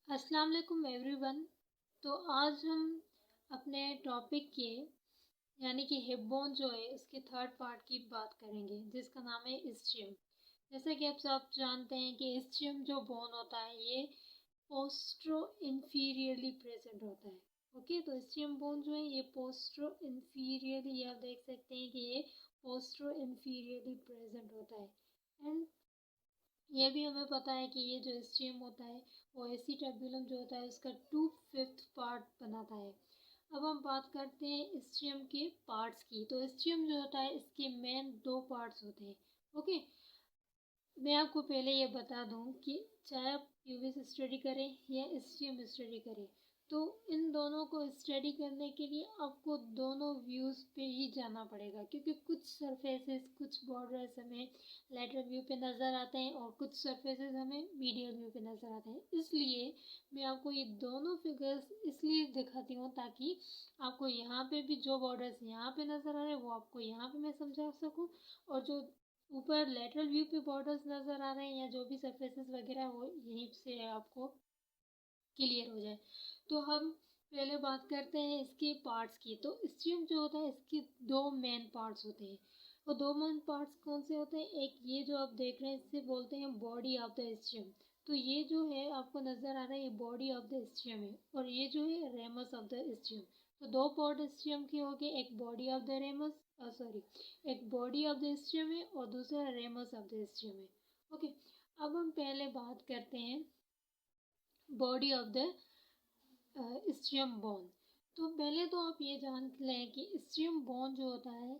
अस्सलाम वालेकुम एवरीवन। तो आज हम अपने टॉपिक के यानी कि हिप बोन जो है उसके थर्ड पार्ट की बात करेंगे जिसका नाम है इस्चियम। जैसा कि आप सब जानते हैं कि इस्चियम जो बोन होता है ये पोस्ट्रो इंफीरियरली प्रेजेंट होता है। ओके, तो इस्चियम बोन जो है ये पोस्ट्रो इंफीरियरली आप देख सकते हैं कि ये पोस्ट्रो इंफीरियरली प्रेजेंट होता है। एंड ये भी हमें पता है कि ये जो स्ट्रीम होता है वो एसीटाब्यूलम जो होता है उसका 2/5 पार्ट बनाता है। अब हम बात करते हैं स्ट्रीम के पार्ट्स की। तो स्ट्रीम जो होता है इसके मेन दो पार्ट्स होते हैं। ओके, मैं आपको पहले ये बता दूं कि चाहे आप प्यूबिस स्टडी करें या स्ट्रीम स्टडी करें, तो इन दोनों को स्टडी करने के लिए आपको दोनों व्यूज़ पे ही जाना पड़ेगा, क्योंकि कुछ सरफेसेस कुछ बॉर्डर्स हमें लेटरल व्यू पे नज़र आते हैं और कुछ सरफेसेस हमें मीडियल व्यू पे नज़र आते हैं। इसलिए मैं आपको ये दोनों फिगर्स इसलिए दिखाती हूँ ताकि आपको यहाँ पे भी जो बॉर्डर्स यहाँ पे नज़र आ रहे हैं वो आपको यहाँ पे मैं समझा सकूँ, और जो ऊपर लेटरल व्यू पे बॉर्डर्स नज़र आ रहे हैं या जो भी सरफेसेस वगैरह वो यहीं से आपको क्लियर हो जाए। तो हम पहले बात करते हैं इसके पार्ट्स की। तो स्ट्रीम जो होता है इसके दो मेन पार्ट्स होते हैं। वो दो मेन पार्ट्स कौन से होते हैं? एक ये जो आप देख रहे हैं इसे बोलते हैं बॉडी ऑफ द स्ट्रीम। तो ये जो है आपको नज़र आ रहा है ये बॉडी ऑफ द स्ट्रीम है, और ये जो है रेमस ऑफ द स्ट्रीम। तो दो पार्ट स्ट्रीम के हो गए, एक body of the ramus, sorry, एक बॉडी ऑफ द स्ट्रीम है और दूसरा रेमस ऑफ द स्ट्रीम है। ओके, अब हम पहले बात करते हैं बॉडी ऑफ द स्ट्रियम बोन। तो पहले तो आप ये जान लें कि स्ट्रियम बोन जो होता है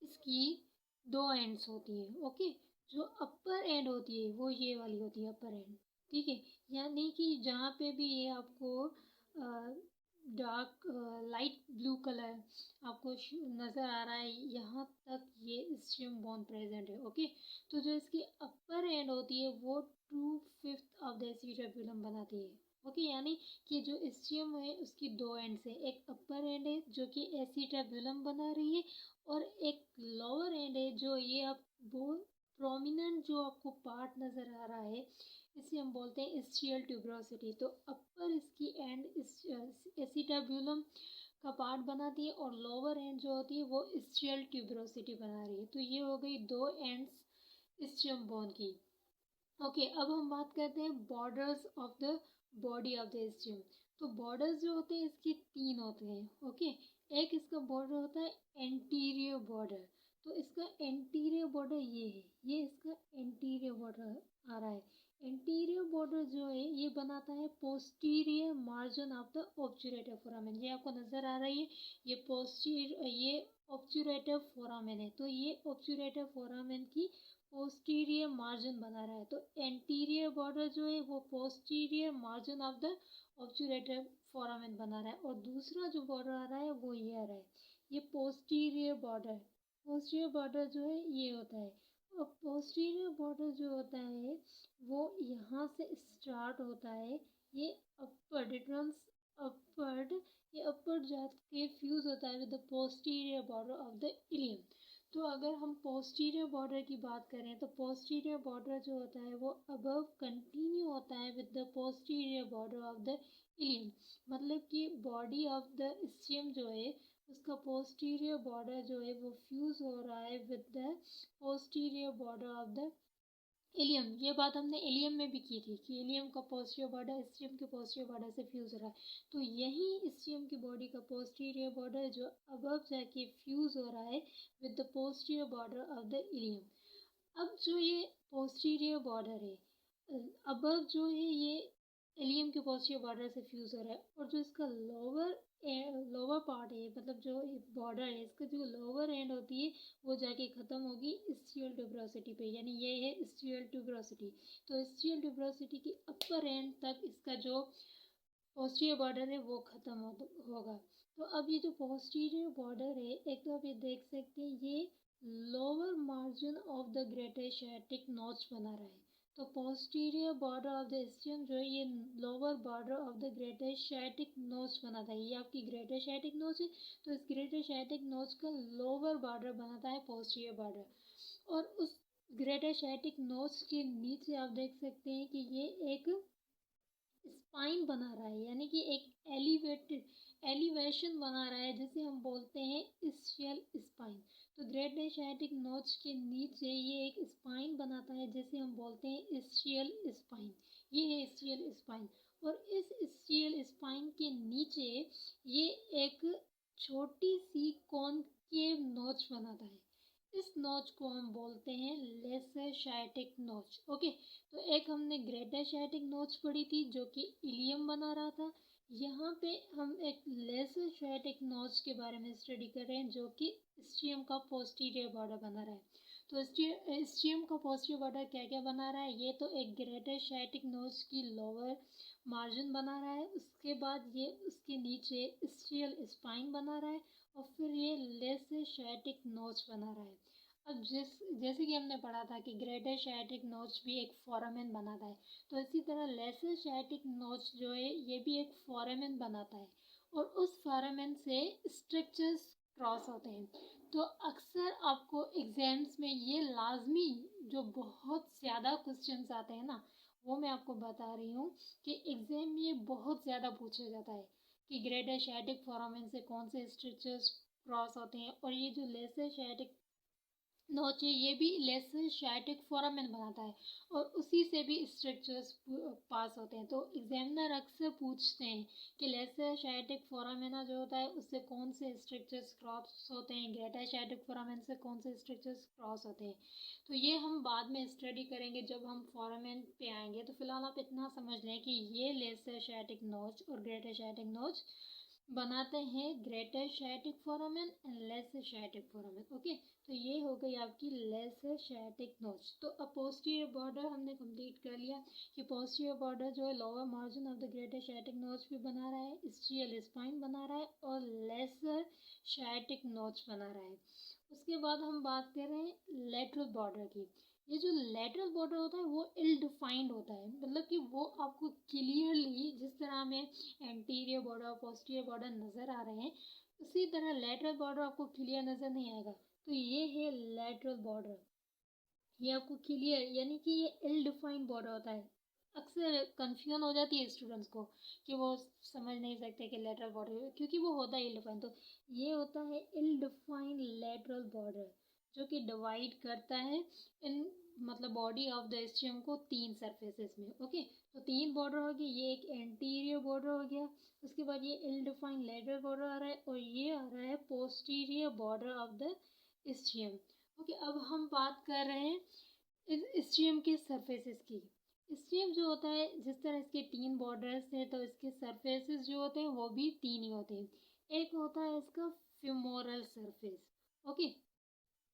इसकी दो एंड्स होती हैं। ओके, जो अपर एंड होती है वो ये वाली होती है, अपर एंड। ठीक है, यानी कि जहाँ पे भी ये आपको डार्क लाइट ब्लू कलर आपको नज़र आ रहा है, यहाँ तक ये स्ट्रियम बोन प्रेजेंट है। ओके, तो जो इसकी अपर एंड होती है वो 2/5 ऑफ द एसीटाब्यूलम बनाती है। ओके, यानी कि जो स्ट्रियम है उसकी दो एंड्स है, एक अपर एंड है जो कि एसीटाब्यूलम बना रही है, और एक लोअर एंड है जो ये आप वो प्रोमिनेंट जो आपको पार्ट नज़र आ रहा है इसे हम बोलते हैं स्ट्रियल ट्यूबरोसिटी। तो अपर इसकी एंड एसीटाब्यूलम का पार्ट बनाती है और लोअर एंड जो होती है वो स्ट्रियल ट्यूबरोसिटी बना रही है। तो ये हो गई दो एंड्स स्ट्रियम बोन की। ओके, अब हम बात करते हैं borders of the body of the stream. तो बॉर्डर्स जो होते हैं इसके तीन होते हैं। ओके, एक इसका बॉर्डर होता है एंटीरियर बॉर्डर। तो इसका एंटीरियर बॉर्डर ये है, ये इसका एंटीरियर बॉर्डर आ रहा है। एंटीरियर बॉर्डर जो है ये बनाता है posterior margin of the obturator foramen. ये आपको नज़र आ रही है, ये ऑब्चुरेटिव फोरामेन है। तो ये ऑब्चुरेटिव फोरामेन की पोस्टीरियर मार्जिन बना रहा है। तो एंटीरियर बॉर्डर जो है वो posterior margin of the obturator foramen बना रहा है, और दूसरा जो बॉर्डर आ रहा है वो ये आ रहा है, ये पोस्टीरियर बॉर्डर। पोस्टीरियर बॉर्डर जो है ये होता है, और पोस्टीरियर बॉर्डर जो होता है वो यहाँ से स्टार्ट होता है, ये अपवर्ड, इट रन्स अपवर्ड, ये अपवर्ड जाके फ्यूज होता है with the posterior border of the ilium. तो अगर हम पोस्टीरियर बॉर्डर की बात करें तो पोस्टीरियर बॉर्डर जो होता है वो अबव कंटिन्यू होता है with the posterior border of the ilium. मतलब कि बॉडी ऑफ द स्ट्रियम जो है उसका पोस्टीरियर बॉर्डर जो है वो फ्यूज हो रहा है with the posterior border of the ilium. ये बात हमने इलियम में भी की थी कि इलियम का पोस्टीरियर बॉर्डर स्ट्रियम के पोस्टीरियर बॉर्डर से फ्यूज हो रहा है। तो यही स्ट्रियम की बॉडी का पोस्टीरियर बॉर्डर जो अबव जाके फ्यूज हो रहा है with the posterior border of the ilium. अब जो ये पोस्टीरियर बॉर्डर है अबव जो है ये इलियम के पोस्टीरियर बॉर्डर से फ्यूज हो रहा है, और जो इसका लोअर पार्ट है, मतलब जो बॉर्डर है इसका जो लोअर एंड होती है वो जाके ख़त्म होगी स्ट्रियल ट्यूबरोसिटी पे, यानी ये है स्ट्रियल ट्यूबरोसिटी। तो स्ट्रियल ट्यूबरोसिटी की अपर एंड तक इसका जो पोस्टीरियर बॉर्डर है वो ख़त्म होगा। तो अब ये जो पोस्टीरियर बॉर्डर है, एक तो आप ये देख सकते हैं ये lower margin of the greater sciatic नोच बना रहा है। तो पोस्टीरियर बॉर्डर ऑफ द स्ट्रियम जो है ये lower border of the greater sciatic नोच बनाता है। ये आपकी ग्रेटर साइटिक नोच है, तो इस ग्रेटर साइटिक नोच का लोअर बॉर्डर बनाता है पोस्टीरियर बॉर्डर। और उस ग्रेटर साइटिक नोच के नीचे आप देख सकते हैं कि ये एक स्पाइन बना रहा है, यानी कि एक एलिवेशन बना रहा है, जिसे हम बोलते हैं इस्चियल स्पाइन। तो ग्रेट एशियाटिक नोच के नीचे ये एक स्पाइन बनाता है, जिसे हम बोलते हैं इस्चियल स्पाइन। ये है इस्चियल स्पाइन। और इस इस्चियल स्पाइन के नीचे ये एक छोटी सी कॉनकेव नोच बनाता है। इस नोच को हम बोलते हैं लेसर शाइटिक नोच। ओके, तो एक हमने ग्रेटर शाइटिक नोच पढ़ी थी जो कि इलियम बना रहा था। यहाँ पे हम एक लेसर शाइटिक नोच के बारे में स्टडी कर रहे हैं, जो कि स्ट्रियम का पोस्टीरियर बॉर्डर बना रहा है। तो स्ट्रियम का पोस्टीरियर बॉर्डर क्या क्या बना रहा है? ये तो एक ग्रेटर शाइटिक नोच की लोअर मार्जिन बना रहा है, उसके बाद ये उसके नीचे स्ट्रियल स्पाइन बना रहा है, और फिर ये लेसर शाइटिक नोच बना रहा है। अब जैसे कि हमने पढ़ा था कि ग्रेटर शाइटिक नोच भी एक फोरामेन बनाता है, तो इसी तरह लेसर शाइटिक नोच जो है ये भी एक फोरामेन बनाता है, और उस फोरामेन से स्ट्रक्चर्स क्रॉस होते हैं। तो अक्सर आपको एग्जाम्स में ये लाजमी जो बहुत ज़्यादा क्वेश्चंस आते हैं ना, वो मैं आपको बता रही हूँ कि एग्जाम में ये बहुत ज़्यादा पूछा जाता है कि ग्रेटर शाइटिक फोरामेन से कौन से स्ट्रक्चर्स क्रॉस होते हैं, और ये जो लेसर शाइटिक नोच है ये भी लेसर शाइटिक फोरामेन बनाता है, और उसी से भी स्ट्रक्चर्स पास होते हैं। तो एग्जामिनर अक्सर पूछते हैं कि लेसर शाइटिक फोरामेना जो होता है उससे कौन से स्ट्रक्चर्स क्रॉस होते हैं, ग्रेटर शाइटिक फोरामेन से कौन से स्ट्रक्चर्स क्रॉस होते हैं। तो ये हम बाद में स्टडी करेंगे जब हम फोरामेन पे आएंगे। तो फिलहाल आप इतना समझ लें कि ये लेसर शाइटिक नोच और ग्रेटर शाइटिक नोच बनाते हैं greater sciatic foramen and lesser sciatic foramen. Okay, तो ये हो गई आपकी लेसर शाइटिक नोच। तो अब पोस्टीरियर बॉर्डर हमने कंप्लीट कर लिया कि पोस्टीरियर बॉर्डर जो है lower margin of the greater sciatic notch भी बना रहा है, स्ट्रियल स्पाइन बना रहा है, और लेसर शाइटिक नोच बना रहा है। उसके बाद हम बात कर रहे हैं लेटरल बॉर्डर की। ये जो लेटरल बॉर्डर होता है वो इल डिफाइंड होता है, मतलब कि वो आपको क्लियरली जिस तरह में एंटीरियर बॉर्डर पोस्टीरियर बॉर्डर नज़र आ रहे हैं, उसी तरह लेटरल बॉर्डर आपको क्लियर नज़र नहीं आएगा। तो ये है लेटरल बॉर्डर, ये आपको क्लियर यानी कि ये इल डिफाइंड बॉर्डर होता है। अक्सर कंफ्यूजन हो जाती है स्टूडेंट्स को कि वो समझ नहीं सकते कि लेटरल बॉर्डर, क्योंकि वो होता है इल डिफाइंड। तो ये होता है इल डिफाइंड लेटरल बॉर्डर, जो कि डिवाइड करता है इन मतलब बॉडी ऑफ द स्ट्रियम को तीन सरफेसेस में। ओके, तो तीन बॉर्डर हो गए, ये एक एंटीरियर बॉर्डर हो गया, उसके बाद ये इल डिफाइंड लेटरल बॉर्डर आ रहा है, और ये आ रहा है posterior border of the ischium. Okay, अब हम बात कर रहे हैं इस स्ट्रियम के सरफेसेस की। स्ट्रियम जो होता है, जिस तरह इसके तीन बॉर्डर्स हैं, तो इसके सरफेसेस जो होते हैं वो भी तीन ही होते हैं। एक होता है इसका फिमोरल सरफेस। ओके,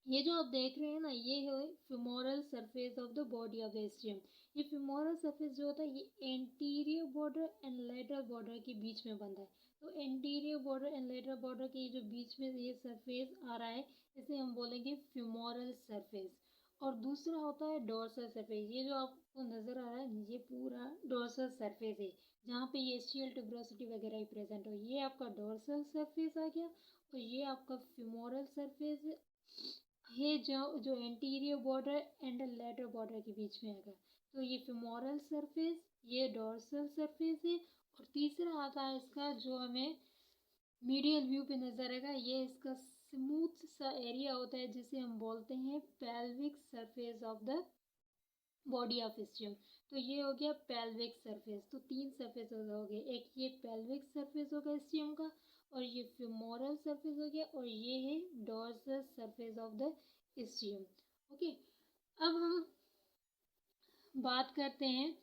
ये जो आप देख रहे हैं ना, ये है femoral surface of the body of the ischium. ये फिमोरल सरफेस जो होता है ये anterior border and lateral border के बीच में बनता है। तो anterior border and lateral border के जो बीच में ये सरफेस आ रहा है, इसे हम बोलेंगे फिमोरल सरफेस। और दूसरा होता है डोर्सल सरफेस। ये जो आपको नज़र आ रहा है ये पूरा डोर्सल सरफेस है, जहाँ पे ये स्टियल ट्यूबरोसिटी वगैरह ही प्रेजेंट हो। ये आपका डोर्सल सरफेस आ गया, और ये आपका फिमोरल सरफेस है जो जो anterior border and lateral border के बीच में आएगा। तो ये फिमोरल सरफेस, ये डोर्सल सरफेस है, और तीसरा आता है इसका जो हमें मीडियल व्यू पे नजर आएगा, ये इसका स्मूथ सा एरिया होता है जिसे हम बोलते हैं pelvic surface of the body of ischium. तो ये हो गया पेल्विक सरफेस। तो तीन सरफेस हो गए, एक ये पेल्विक सरफेस होगा स्ट्रियम का, और ये फिमोरल सरफेस हो गया, और ये है dorsal surface of the ischium. Okay, अब हम बात करते हैं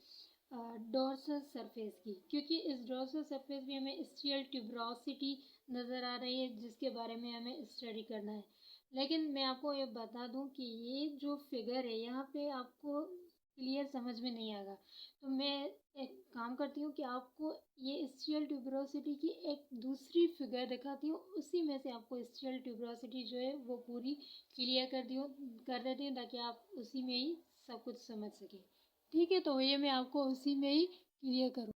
डोर्सल सरफेस की, क्योंकि इस डोर्सल सरफेस में हमें स्टियल ट्यूबरोसिटी नज़र आ रही है, जिसके बारे में हमें स्टडी करना है। लेकिन मैं आपको ये बता दूं कि ये जो फिगर है यहाँ पे आपको क्लियर समझ में नहीं आएगा। तो मैं एक काम करती हूँ कि आपको ये स्टियल ट्यूबरोसिटी की एक दूसरी फिगर दिखाती हूँ, उसी में से आपको स्टियल ट्यूबरोसिटी जो है वो पूरी क्लियर कर देती हूँ, ताकि आप उसी में ही सब कुछ समझ सकें। ठीक है, तो ये मैं आपको उसी में ही क्लियर करूँ।